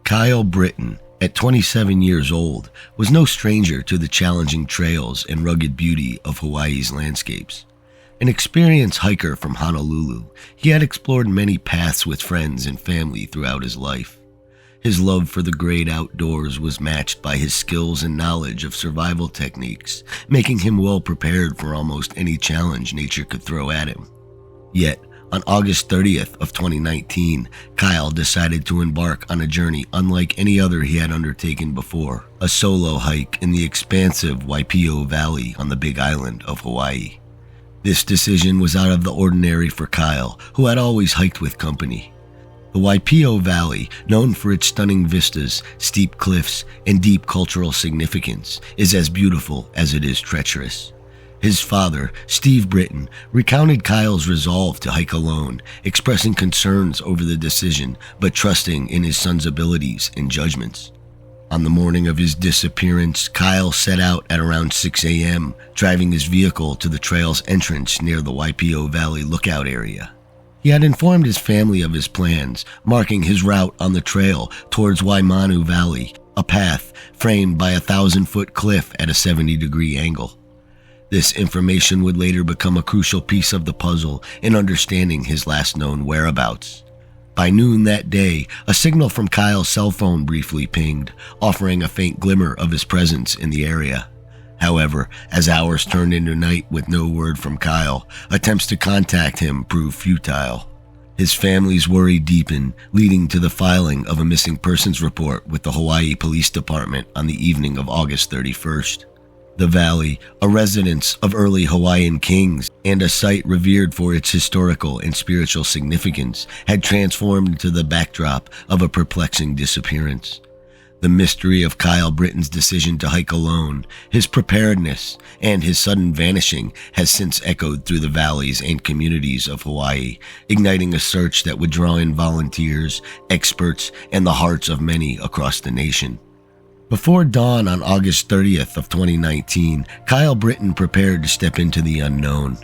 Kyle Brittain, at 27 years old, was no stranger to the challenging trails and rugged beauty of Hawaii's landscapes. An experienced hiker from Honolulu, he had explored many paths with friends and family throughout his life. His love for the great outdoors was matched by his skills and knowledge of survival techniques, making him well prepared for almost any challenge nature could throw at him. Yet, on August 30th of 2019, Kyle decided to embark on a journey unlike any other he had undertaken before, a solo hike in the expansive Waipio Valley on the Big Island of Hawaii. This decision was out of the ordinary for Kyle, who had always hiked with company. The Waipio Valley, known for its stunning vistas, steep cliffs, and deep cultural significance, is as beautiful as it is treacherous. His father, Steve Brittain, recounted Kyle's resolve to hike alone, expressing concerns over the decision, but trusting in his son's abilities and judgments. On the morning of his disappearance, Kyle set out at around 6 a.m., driving his vehicle to the trail's entrance near the Waipio Valley lookout area. He had informed his family of his plans, marking his route on the trail towards Waimanu Valley, a path framed by a 1,000-foot cliff at a 70-degree angle. This information would later become a crucial piece of the puzzle in understanding his last known whereabouts. By noon that day, a signal from Kyle's cell phone briefly pinged, offering a faint glimmer of his presence in the area. However, as hours turned into night with no word from Kyle, attempts to contact him proved futile. His family's worry deepened, leading to the filing of a missing persons report with the Hawaii Police Department on the evening of August 31st. The valley, a residence of early Hawaiian kings and a site revered for its historical and spiritual significance, had transformed into the backdrop of a perplexing disappearance. The mystery of Kyle Brittain's decision to hike alone, his preparedness, and his sudden vanishing has since echoed through the valleys and communities of Hawaii, igniting a search that would draw in volunteers, experts, and the hearts of many across the nation. Before dawn on August 30th of 2019, Kyle Brittain prepared to step into the unknown.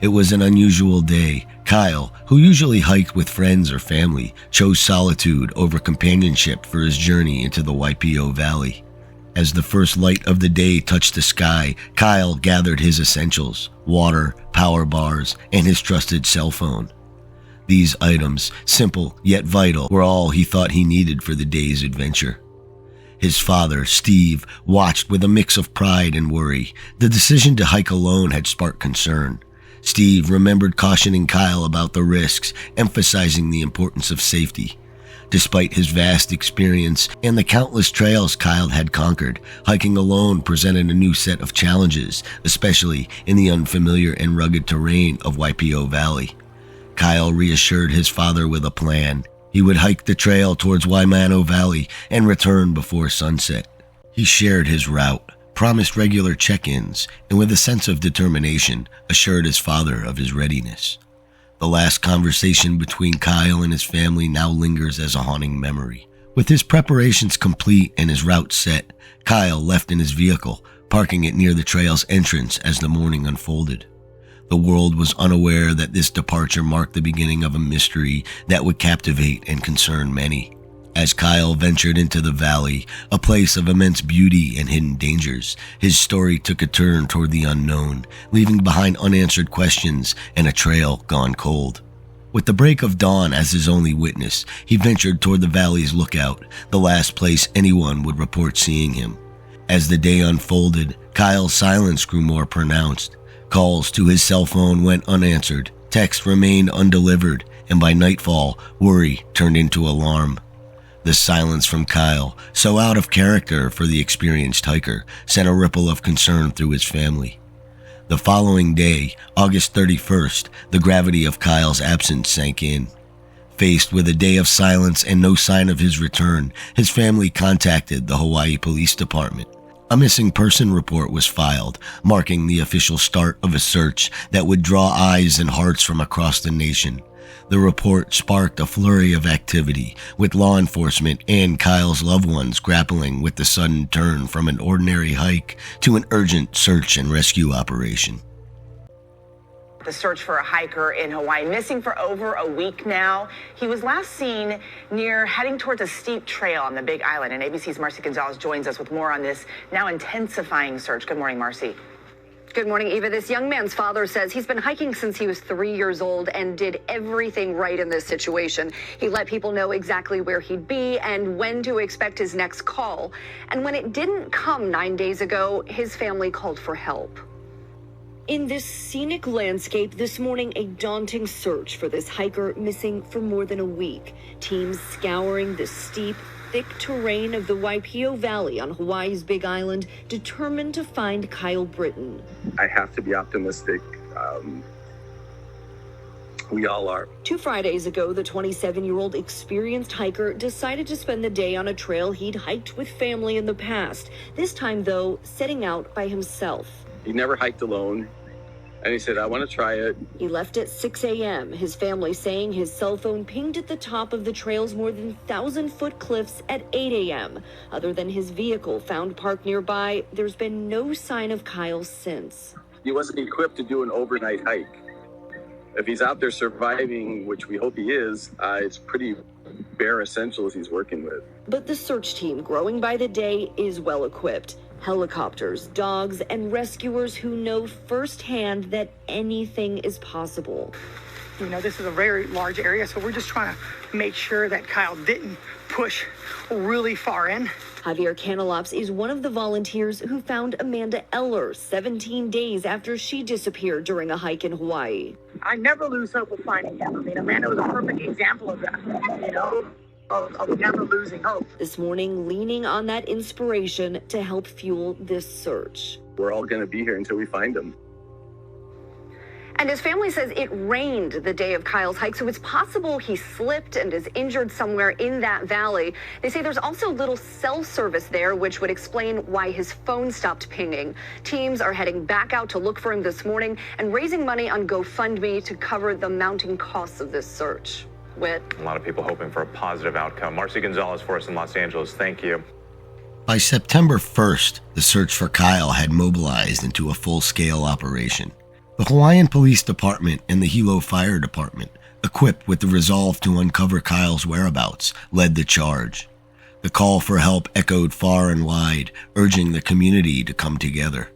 It was an unusual day. Kyle, who usually hiked with friends or family, chose solitude over companionship for his journey into the Waipio Valley. As the first light of the day touched the sky, Kyle gathered his essentials: water, power bars, and his trusted cell phone. These items, simple yet vital, were all he thought he needed for the day's adventure. His father, Steve, watched with a mix of pride and worry. The decision to hike alone had sparked concern. Steve remembered cautioning Kyle about the risks, emphasizing the importance of safety. Despite his vast experience and the countless trails Kyle had conquered, hiking alone presented a new set of challenges, especially in the unfamiliar and rugged terrain of Waipio Valley. Kyle reassured his father with a plan. He would hike the trail towards Waimanu Valley and return before sunset. He shared his route, promised regular check-ins, and with a sense of determination, assured his father of his readiness. The last conversation between Kyle and his family now lingers as a haunting memory. With his preparations complete and his route set, Kyle left in his vehicle, parking it near the trail's entrance as the morning unfolded. The world was unaware that this departure marked the beginning of a mystery that would captivate and concern many. As Kyle ventured into the valley, a place of immense beauty and hidden dangers, his story took a turn toward the unknown, leaving behind unanswered questions and a trail gone cold. With the break of dawn as his only witness, he ventured toward the valley's lookout, the last place anyone would report seeing him. As the day unfolded, Kyle's silence grew more pronounced. Calls to his cell phone went unanswered, texts remained undelivered, and by nightfall, worry turned into alarm. The silence from Kyle, so out of character for the experienced hiker, sent a ripple of concern through his family. The following day, August 31st, the gravity of Kyle's absence sank in. Faced with a day of silence and no sign of his return, his family contacted the Hawaii Police Department. A missing person report was filed, marking the official start of a search that would draw eyes and hearts from across the nation. The report sparked a flurry of activity, with law enforcement and Kyle's loved ones grappling with the sudden turn from an ordinary hike to an urgent search and rescue operation. The search for a hiker in Hawaii, missing for over a week now. He was last seen near heading towards a steep trail on the Big Island. And ABC's Marcy Gonzalez joins us with more on this now intensifying search. Good morning, Marcy. Good morning, Eva. This young man's father says he's been hiking since he was 3 years old and did everything right in this situation. He let people know exactly where he'd be and when to expect his next call. And when it didn't come 9 days ago, his family called for help. In this scenic landscape, this morning, a daunting search for this hiker missing for more than a week. Teams scouring the steep, thick terrain of the Waipio Valley on Hawaii's Big Island, determined to find Kyle Brittain. I have to be optimistic. We all are. 2 Fridays ago, the 27-year-old experienced hiker decided to spend the day on a trail he'd hiked with family in the past. This time, though, setting out by himself. He never hiked alone. And he said, I want to try it. He left at 6 a.m., his family saying his cell phone pinged at the top of the trail's more than 1,000-foot cliffs at 8 a.m. Other than his vehicle found parked nearby, there's been no sign of Kyle since. He wasn't equipped to do an overnight hike. If he's out there surviving, which we hope he is, it's pretty bare essentials he's working with. But the search team, growing by the day, is well equipped. Helicopters, dogs, and rescuers who know firsthand that anything is possible. You know, this is a very large area, so we're just trying to make sure that Kyle didn't push really far in. Javier Canalops is one of the volunteers who found Amanda Eller 17 days after she disappeared during a hike in Hawaii. I never lose hope of finding him. I mean, Amanda was a perfect example of that, you know, of never losing hope. This morning, leaning on that inspiration to help fuel this search. We're all going to be here until we find him. And his family says it rained the day of Kyle's hike, so it's possible he slipped and is injured somewhere in that valley. They say there's also little cell service there, which would explain why his phone stopped pinging. Teams are heading back out to look for him this morning and raising money on GoFundMe to cover the mounting costs of this search. Whit. A lot of people hoping for a positive outcome. Marcy Gonzalez for us in Los Angeles. Thank you. By September 1st, the search for Kyle had mobilized into a full-scale operation. The Hawaiian Police Department and the Hilo Fire Department, equipped with the resolve to uncover Kyle's whereabouts, led the charge. The call for help echoed far and wide, urging the community to come together.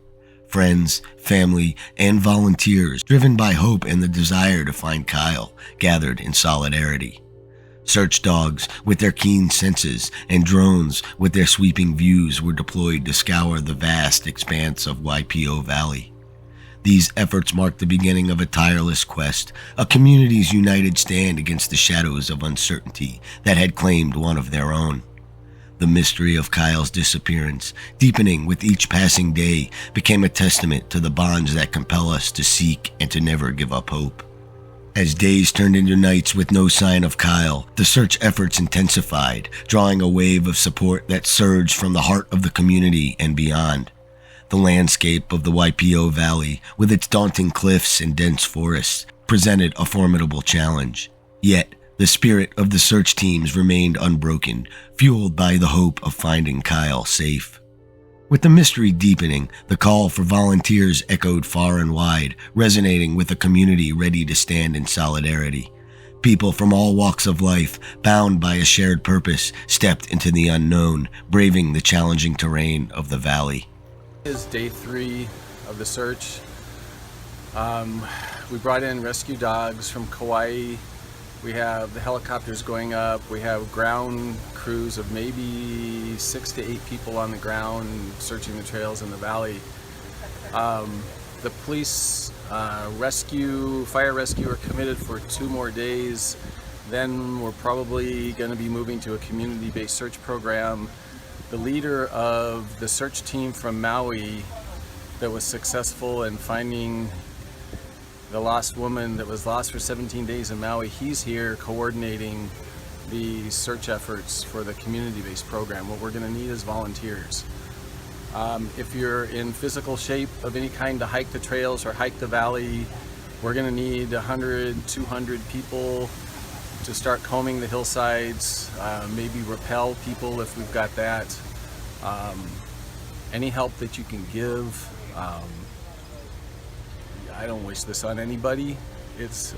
Friends, family, and volunteers, driven by hope and the desire to find Kyle, gathered in solidarity. Search dogs, with their keen senses, and drones, with their sweeping views, were deployed to scour the vast expanse of Waipio Valley. These efforts marked the beginning of a tireless quest, a community's united stand against the shadows of uncertainty that had claimed one of their own. The mystery of Kyle's disappearance, deepening with each passing day, became a testament to the bonds that compel us to seek and to never give up hope. As days turned into nights with no sign of Kyle, the search efforts intensified, drawing a wave of support that surged from the heart of the community and beyond. The landscape of the Waipio Valley, with its daunting cliffs and dense forests, presented a formidable challenge. Yet, the spirit of the search teams remained unbroken, fueled by the hope of finding Kyle safe. With the mystery deepening, the call for volunteers echoed far and wide, resonating with a community ready to stand in solidarity. People from all walks of life, bound by a shared purpose, stepped into the unknown, braving the challenging terrain of the valley. This is day 3 of the search. We brought in rescue dogs from Kauai. We have the helicopters going up. We have ground crews of maybe 6 to 8 people on the ground searching the trails in the valley. The police fire rescue are committed for 2 more days. Then we're probably going to be moving to a community-based search program. The leader of the search team from Maui that was successful in finding the lost woman that was lost for 17 days in Maui, he's here coordinating the search efforts for the community-based program. What we're going to need is volunteers. If you're in physical shape of any kind to hike the trails or hike the valley, we're going to need 100, 200 people to start combing the hillsides, maybe rappel people if we've got that. Any help that you can give. I don't wish this on anybody. It's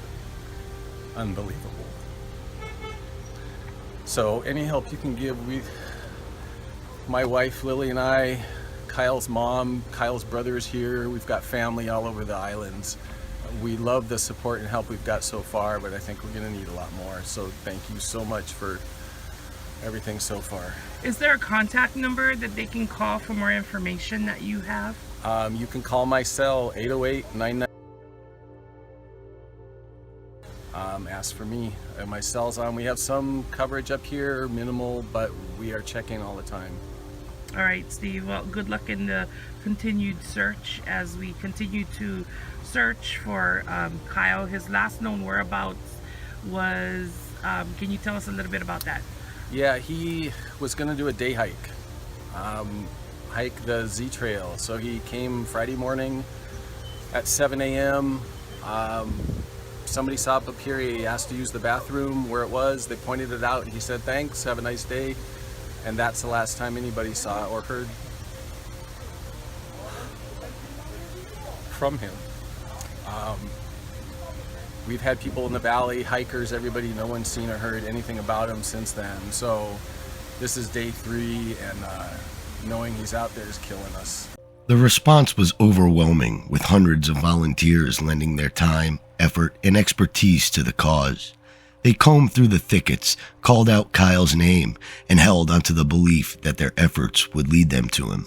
unbelievable. So any help you can give, my wife Lily and I, Kyle's mom, Kyle's brother is here. We've got family all over the islands. We love the support and help we've got so far, but I think we're going to need a lot more. So thank you so much for everything so far. Is there a contact number that they can call for more information that you have? You can call my cell, 808-99. Ask for me. My cell's on. We have some coverage up here, minimal, but we are checking all the time. All right, Steve. Well, good luck in the continued search as we continue to search for Kyle. His last known whereabouts was, can you tell us a little bit about that? Yeah, he was going to do a day hike, hike the Z Trail. So he came Friday morning at 7 a.m. Somebody saw up here, he asked to use the bathroom where it was. They pointed it out and he said, thanks, have a nice day. And that's the last time anybody saw or heard from him. We've had people in the valley, hikers, everybody, no one's seen or heard anything about him since then. So this is day 3, and knowing he's out there is killing us. The response was overwhelming, with hundreds of volunteers lending their time, effort, and expertise to the cause. They combed through the thickets, called out Kyle's name, and held onto the belief that their efforts would lead them to him.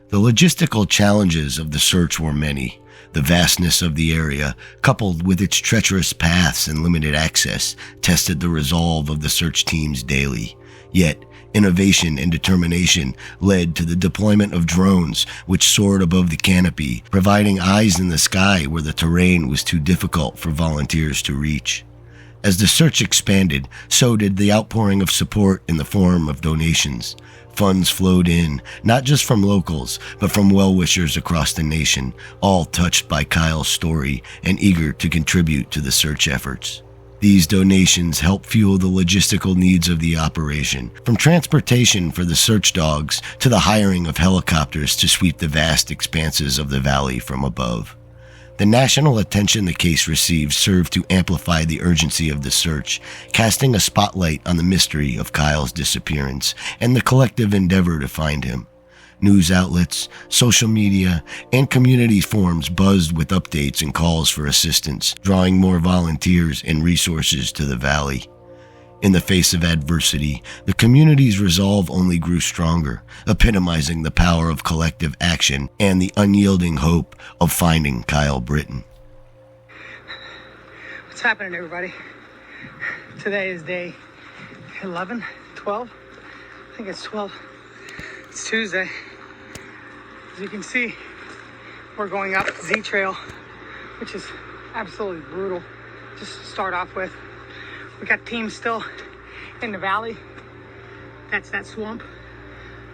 The logistical challenges of the search were many. The vastness of the area, coupled with its treacherous paths and limited access, tested the resolve of the search teams daily. Yet, innovation and determination led to the deployment of drones, which soared above the canopy, providing eyes in the sky where the terrain was too difficult for volunteers to reach. As the search expanded, so did the outpouring of support in the form of donations. Funds flowed in, not just from locals, but from well-wishers across the nation, all touched by Kyle's story and eager to contribute to the search efforts. These donations help fuel the logistical needs of the operation, from transportation for the search dogs to the hiring of helicopters to sweep the vast expanses of the valley from above. The national attention the case received served to amplify the urgency of the search, casting a spotlight on the mystery of Kyle's disappearance and the collective endeavor to find him. News outlets, social media, and community forums buzzed with updates and calls for assistance, drawing more volunteers and resources to the valley. In the face of adversity, the community's resolve only grew stronger, epitomizing the power of collective action and the unyielding hope of finding Kyle Brittain. What's happening, everybody? Today is day 11, 12. I think it's 12. It's Tuesday. As you can see, we're going up Z Trail, which is absolutely brutal. Just to start off with, we got teams still in the valley. That's that swamp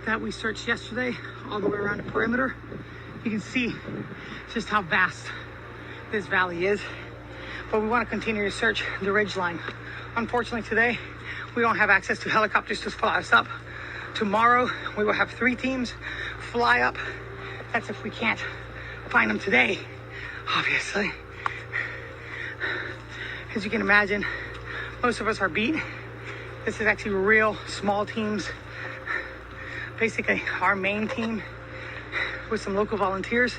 that we searched yesterday, all the way around the perimeter. You can see just how vast this valley is. But we want to continue to search the ridgeline. Unfortunately, today we don't have access to helicopters to fly us up. Tomorrow we will have 3 teams fly up. That's if we can't find them today, obviously. As you can imagine, most of us are beat. This is actually real small teams. Basically our main team with some local volunteers.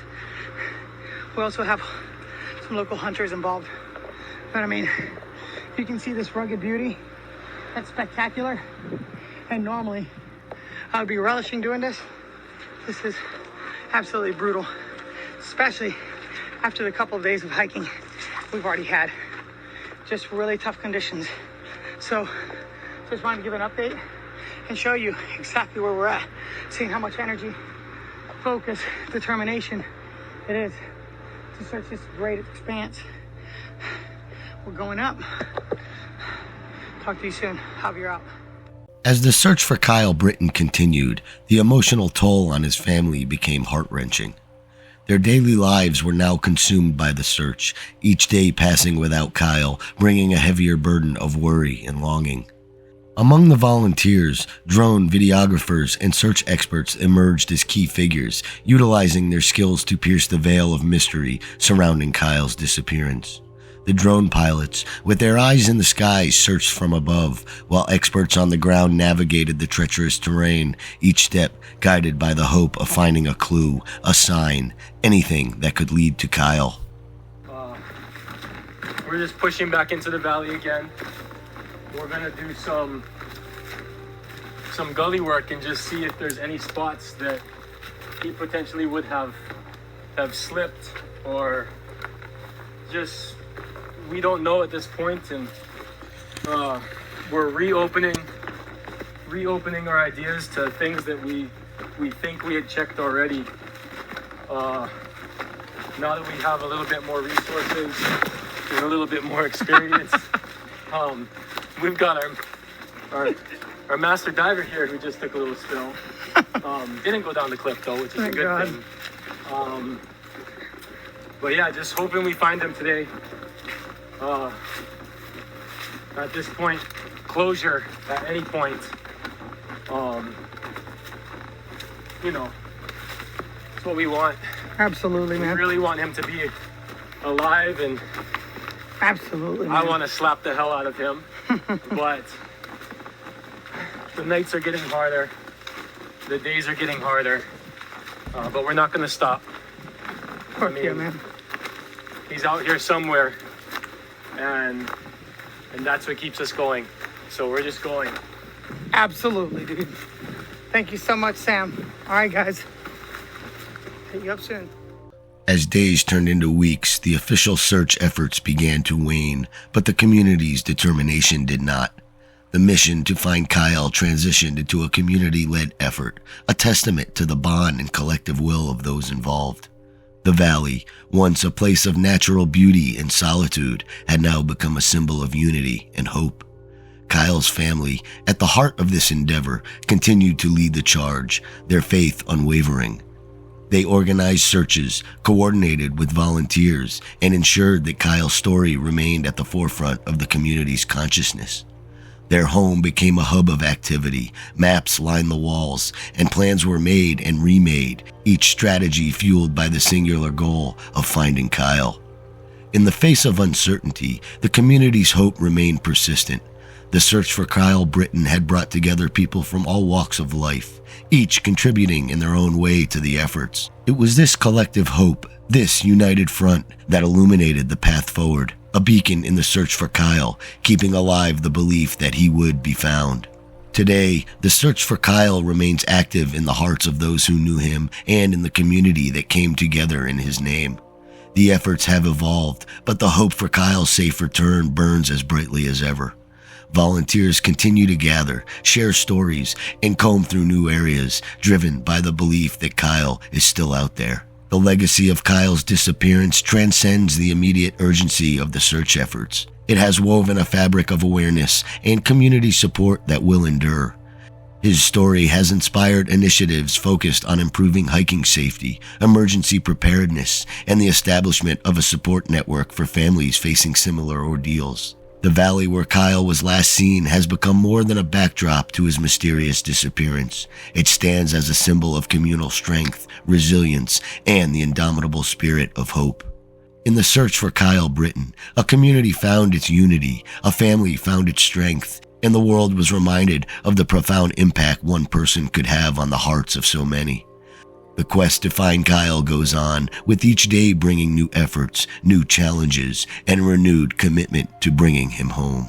We also have some local hunters involved. But I mean, you can see this rugged beauty. That's spectacular. And normally I would be relishing doing this. This is absolutely brutal, especially after the couple of days of hiking we've already had. Just really tough conditions. So just wanted to give an update and show you exactly where we're at, seeing how much energy, focus, determination it is to search this great expanse. We're going up. Talk to you soon. Javier out. As the search for Kyle Brittain continued, the emotional toll on his family became heart-wrenching. Their daily lives were now consumed by the search, each day passing without Kyle, bringing a heavier burden of worry and longing. Among the volunteers, drone videographers and search experts emerged as key figures, utilizing their skills to pierce the veil of mystery surrounding Kyle's disappearance. The drone pilots, with their eyes in the skies, searched from above, while experts on the ground navigated the treacherous terrain, each step guided by the hope of finding a clue, a sign, anything that could lead to Kyle. We're just pushing back into the valley again. We're gonna do some gully work and just see if there's any spots that he potentially would have slipped, or just, we don't know at this point. And we're reopening our ideas to things that we think we had checked already. Now that we have a little bit more resources and a little bit more experience, we've got our master diver here who just took a little spill. Didn't go down the cliff though, which is a good thing. But yeah, just hoping we find him today. At this point, closure at any point. You know, it's what we want. Absolutely, man. We really want him to be alive, and absolutely, man. I want to slap the hell out of him. But the nights are getting harder, the days are getting harder, but we're not going to stop. Yeah, man. He's out here somewhere, and that's what keeps us going. So we're just going. Absolutely, dude. Thank you so much, Sam. All right, guys. Hit you up soon. As days turned into weeks, the official search efforts began to wane, but the community's determination did not. The mission to find Kyle transitioned into a community-led effort, a testament to the bond and collective will of those involved. The valley, once a place of natural beauty and solitude, had now become a symbol of unity and hope. Kyle's family, at the heart of this endeavor, continued to lead the charge, their faith unwavering. They organized searches, coordinated with volunteers, and ensured that Kyle's story remained at the forefront of the community's consciousness. Their home became a hub of activity, maps lined the walls, and plans were made and remade, each strategy fueled by the singular goal of finding Kyle. In the face of uncertainty, the community's hope remained persistent. The search for Kyle Brittain had brought together people from all walks of life, each contributing in their own way to the efforts. It was this collective hope, this united front, that illuminated the path forward, a beacon in the search for Kyle, keeping alive the belief that he would be found. Today, the search for Kyle remains active in the hearts of those who knew him and in the community that came together in his name. The efforts have evolved, but the hope for Kyle's safe return burns as brightly as ever. Volunteers continue to gather, share stories, and comb through new areas, driven by the belief that Kyle is still out there. The legacy of Kyle's disappearance transcends the immediate urgency of the search efforts. It has woven a fabric of awareness and community support that will endure. His story has inspired initiatives focused on improving hiking safety, emergency preparedness, and the establishment of a support network for families facing similar ordeals. The valley where Kyle was last seen has become more than a backdrop to his mysterious disappearance. It stands as a symbol of communal strength, resilience, and the indomitable spirit of hope. In the search for Kyle Brittain, a community found its unity, a family found its strength, and the world was reminded of the profound impact one person could have on the hearts of so many. The quest to find Kyle goes on, with each day bringing new efforts, new challenges, and a renewed commitment to bringing him home.